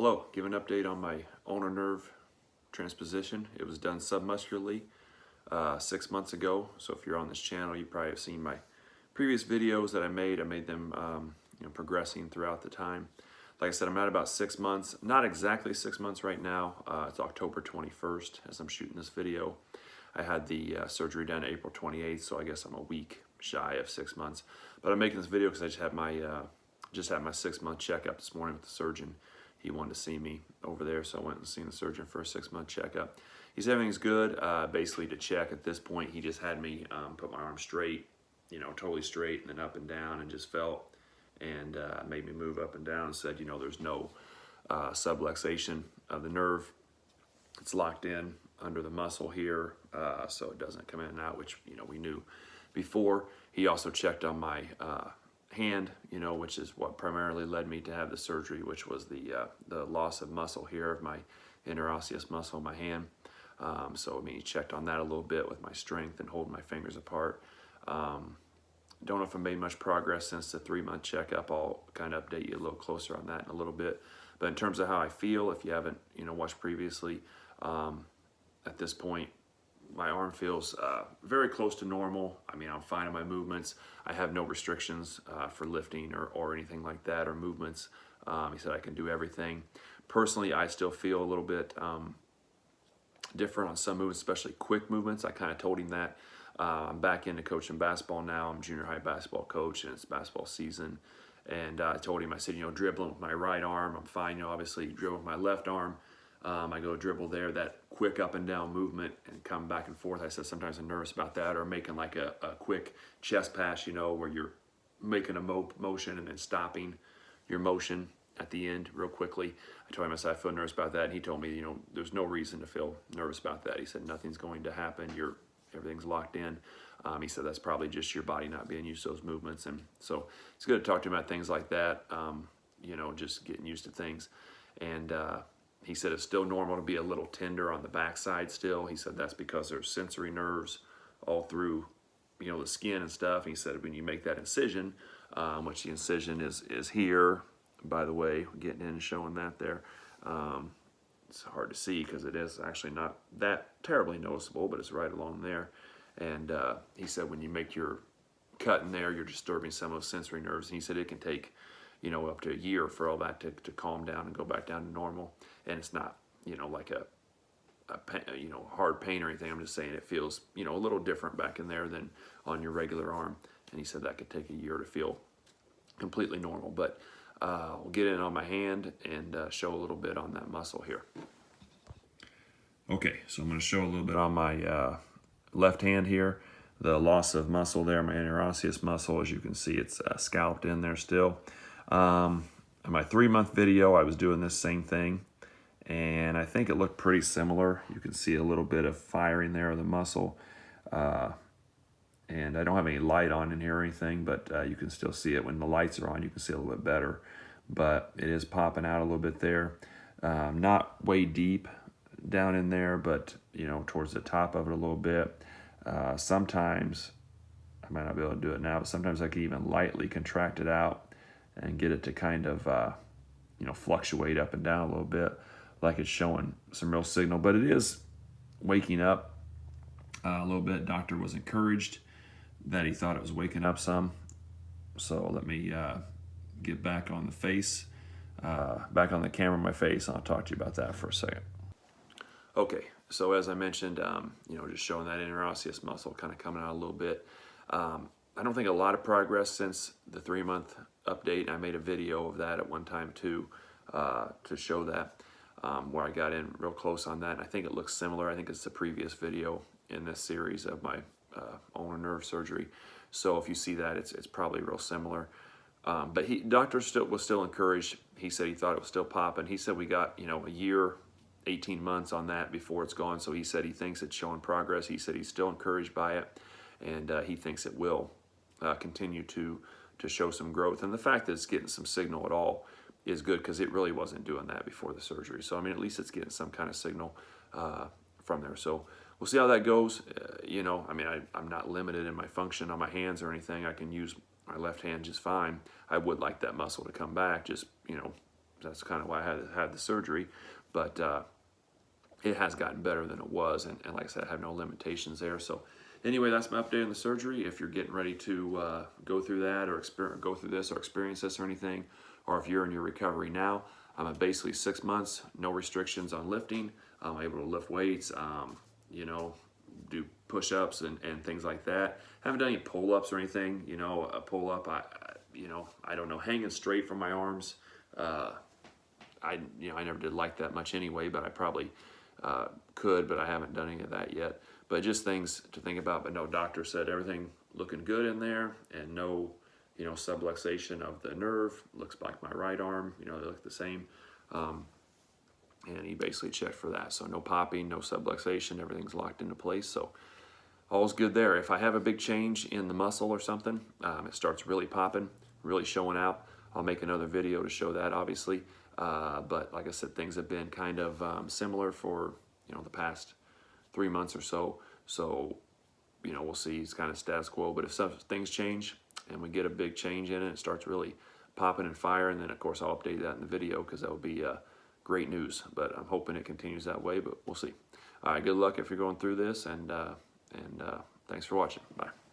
Hello, give an update on my ulnar nerve transposition. It was done submuscularly 6 months ago. So if you're on this channel, you probably have seen my previous videos that I made. I made them progressing throughout the time. Like I said, I'm at about 6 months, not exactly 6 months right now. It's October 21st as I'm shooting this video. I had the surgery done April 28th, so I guess I'm a week shy of 6 months. But I'm making this video because I just had my 6 month checkup this morning with the surgeon. He wanted to see me over there, so I went and seen the surgeon for a 6 month checkup. He said everything's good. Basically, to check at this point, he just had me put my arm straight, totally straight, and then up and down, and just felt and made me move up and down and said, there's no subluxation of the nerve. It's locked in under the muscle here, so it doesn't come in and out, which we knew before. He also checked on my hand, which is what primarily led me to have the surgery, which was the loss of muscle here of my interosseous muscle in my hand. So he checked on that a little bit with my strength and holding my fingers apart. Don't know if I made much progress since the 3 month checkup. I'll kind of update you a little closer on that in a little bit. But in terms of how I feel, if you haven't watched previously, at this point, my arm feels very close to normal. I mean, I'm fine in my movements. I have no restrictions for lifting or anything like that, or movements. He said I can do everything. Personally, I still feel a little bit different on some movements, especially quick movements. I kind of told him that. I'm back into coaching basketball now. I'm junior high basketball coach, and it's basketball season. And I told him, I said, dribbling with my right arm, I'm fine. Obviously, dribble with my left arm. I go dribble there, that quick up and down movement and come back and forth. I said sometimes I'm nervous about that, or making like a quick chest pass, where you're making a motion and then stopping your motion at the end real quickly. I told him, I said, I feel nervous about that. And he told me, there's no reason to feel nervous about that. He said, nothing's going to happen. Everything's locked in. He said, that's probably just your body not being used to those movements. And so it's good to talk to him about things like that, just getting used to things. And, he said it's still normal to be a little tender on the backside still. He said that's because there's sensory nerves all through, the skin and stuff. And he said when you make that incision, which the incision is here, by the way, getting in and showing that there. It's hard to see because it is actually not that terribly noticeable, but it's right along there. And he said when you make your cut in there, you're disturbing some of those sensory nerves. And he said it can take up to a year for all that to calm down and go back down to normal. And it's not, like a hard pain or anything. I'm just saying it feels, a little different back in there than on your regular arm. And he said that could take a year to feel completely normal. But we'll get in on my hand and show a little bit on that muscle here. Okay, so I'm going to show a little bit on my left hand here. The loss of muscle there, my interosseous muscle, as you can see, it's scalloped in there still. In my 3 month video, I was doing this same thing, and I think it looked pretty similar. You can see a little bit of firing there of the muscle, and I don't have any light on in here or anything, but you can still see it. When the lights are on, you can see a little bit better, but it is popping out a little bit there. Not way deep down in there, but towards the top of it a little bit. Sometimes, I might not be able to do it now, but sometimes I can even lightly contract it out and get it to kind of, fluctuate up and down a little bit, like it's showing some real signal. But it is waking up a little bit. Doctor was encouraged that he thought it was waking up some. So let me get back on the face, back on the camera, my face, and I'll talk to you about that for a second. Okay, so as I mentioned, just showing that interosseous muscle kind of coming out a little bit. I don't think a lot of progress since the 3 month update. I made a video of that at one time too, to show that, where I got in real close on that. And I think it looks similar. I think it's the previous video in this series of my ulnar nerve surgery. So if you see that, it's probably real similar. But doctor was still encouraged. He said he thought it was still popping. He said we got a year, 18 months on that before it's gone. So he said he thinks it's showing progress. He said he's still encouraged by it, and he thinks it will continue to show some growth. And the fact that it's getting some signal at all is good, because it really wasn't doing that before the surgery. So I mean, at least it's getting some kind of signal from there. So we'll see how that goes. I'm not limited in my function on my hands or anything. I can use my left hand just fine. I would like that muscle to come back, just that's kind of why I had the surgery. But it has gotten better than it was, and like I said, I have no limitations there. So anyway, that's my update on the surgery. If you're getting ready to go through that, or go through this, or experience this or anything, or if you're in your recovery now, I'm at basically 6 months, no restrictions on lifting. I'm able to lift weights, you know, do push-ups and things like that. Haven't done any pull-ups or anything. You know, a pull-up, I don't know, hanging straight from my arms. I never did like that much anyway, but I probably could, but I haven't done any of that yet. But just things to think about. But no, doctor said everything looking good in there, and no, you know, subluxation of the nerve. Looks like my right arm, you know, they look the same. And he basically checked for that. So no popping, no subluxation, everything's locked into place. So all's good there. If I have a big change in the muscle or something, it starts really popping, really showing out, I'll make another video to show that, obviously. But like I said, things have been kind of similar for, you know, the past 3 months or so. So, you know, we'll see. It's kind of status quo. But if things change and we get a big change in it, it starts really popping and firing, then of course I'll update that in the video, because that will be great news. But I'm hoping it continues that way, but we'll see. All right, good luck if you're going through this, and thanks for watching. Bye.